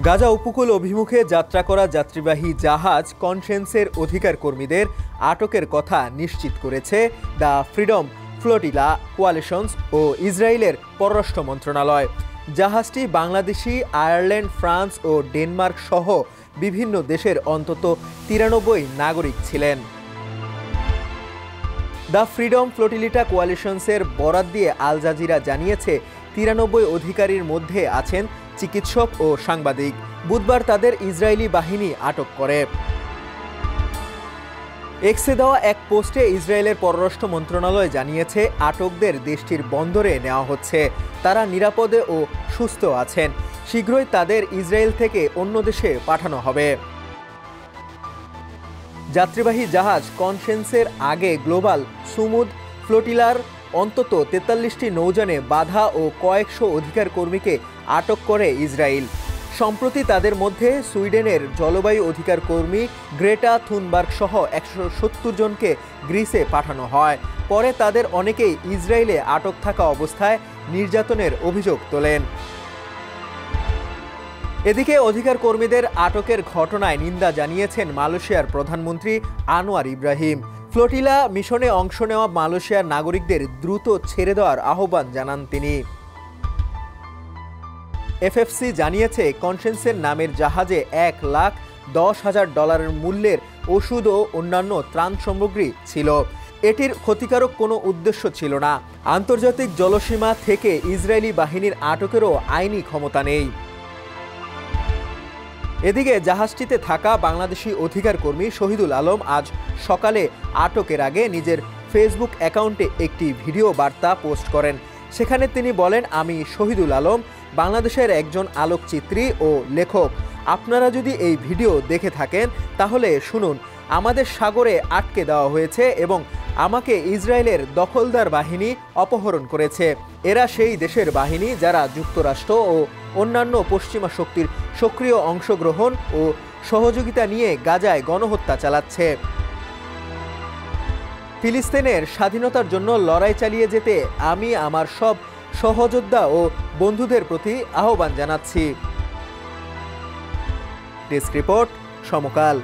গাজা উপকূল অভিমুখে যাত্রা করা যাত্রীবাহী জাহাজ কনসেন্সের অধিকার কর্মীদের আটকের কথা নিশ্চিত করেছে দ্য ফ্রিডম ফ্লোটিলা কোয়ালিশনস ও ইসরায়েলের পররাষ্ট্র মন্ত্রণালয়। জাহাজটি বাংলাদেশি, আয়ারল্যান্ড, ফ্রান্স ও ডেনমার্ক সহ বিভিন্ন দেশের অন্তত 93 নাগরিক ছিলেন। দ্য ফ্রিডম ফ্লোটিলিটা কোয়ালিশনসের বরাত দিয়ে আল জাজিরা জানিয়েছে 93 অধিকারীর মধ্যে আছেন চিকিৎসক ও সাংবাদিক। বুধবার তাদের ইসরায়েলি বাহিনী আটক করে। এক্সে দেওয়া এক পোস্টে ইসরায়েলের পররাষ্ট্র মন্ত্রণালয় জানিয়েছে আটকদের দেশটির বন্দরে নেওয়া হচ্ছে। তারা নিরাপদে ও সুস্থ আছেন। শীঘ্রই তাদের ইসরায়েল থেকে অন্য দেশে পাঠানো হবে। যাত্রীবাহী জাহাজ কনসেন্সের আগে গ্লোবাল সুমুদ ফ্লোটিলার অন্তত 43টি নৌযানে বাধা ও কয়েকশো অধিকার কর্মীকে আটক করে ইসরায়েল। সম্প্রতি তাদের মধ্যে সুইডেনের জলবায়ু অধিকার কর্মী গ্রেটা থুনবার্গ সহ 170 জনকে গ্রিসে পাঠানো হয়। পরে তাদের অনেকেই ইসরায়েলে আটক থাকা অবস্থায় নির্যাতনের অভিযোগ তোলেন। এদিকে অধিকার কর্মীদের আটকের ঘটনায় নিন্দা জানিয়েছেন মালয়েশিয়ার প্রধানমন্ত্রী আনোয়ার ইব্রাহিম। ফ্লোটিলা মিশনে অংশ নেওয়া মালয়েশিয়ার নাগরিকদের দ্রুত ছেড়ে দেওয়ার আহ্বান জানান তিনি। এফএফসি জানিয়েছে কনসেন্সের নামের জাহাজে $1,10,000 মূল্যের ওষুধ ও অন্যান্য ত্রাণ সামগ্রী ছিল। এটির ক্ষতিকারক কোনো উদ্দেশ্য ছিল না। আন্তর্জাতিক জলসীমা থেকে ইসরায়েলি বাহিনীর আটকেরও আইনি ক্ষমতা নেই। এদিকে জাহাজটিতে থাকা বাংলাদেশি অধিকার কর্মী শহীদুল আলম আজ সকালে আটকের আগে নিজের ফেসবুক অ্যাকাউন্টে একটি ভিডিও বার্তা পোস্ট করেন। সেখানে তিনি বলেন, আমি শহীদুল আলম, বাংলাদেশের একজন আলোকচিত্রী ও লেখক। আপনারা যদি এই ভিডিও দেখে থাকেন তাহলে শুনুন। আমাদের সাগরে আটকে দেওয়া হয়েছে এবং আমাকে ইসরায়েলের দখলদার বাহিনী অপহরণ করেছে। এরা সেই দেশের বাহিনী যারা যুক্তরাষ্ট্র ও অন্যান্য পশ্চিমা শক্তির সক্রিয় অংশগ্রহণ ও সহযোগিতা নিয়ে গাজায় গণহত্যা চালাচ্ছে। ফিলিস্তিনের স্বাধীনতার জন্য লড়াই চালিয়ে যেতে আমি আমার সব সহযোদ্ধা ও বন্ধুদের প্রতি আহ্বান জানাচ্ছি। ডেস্ক রিপোর্ট, সমকাল।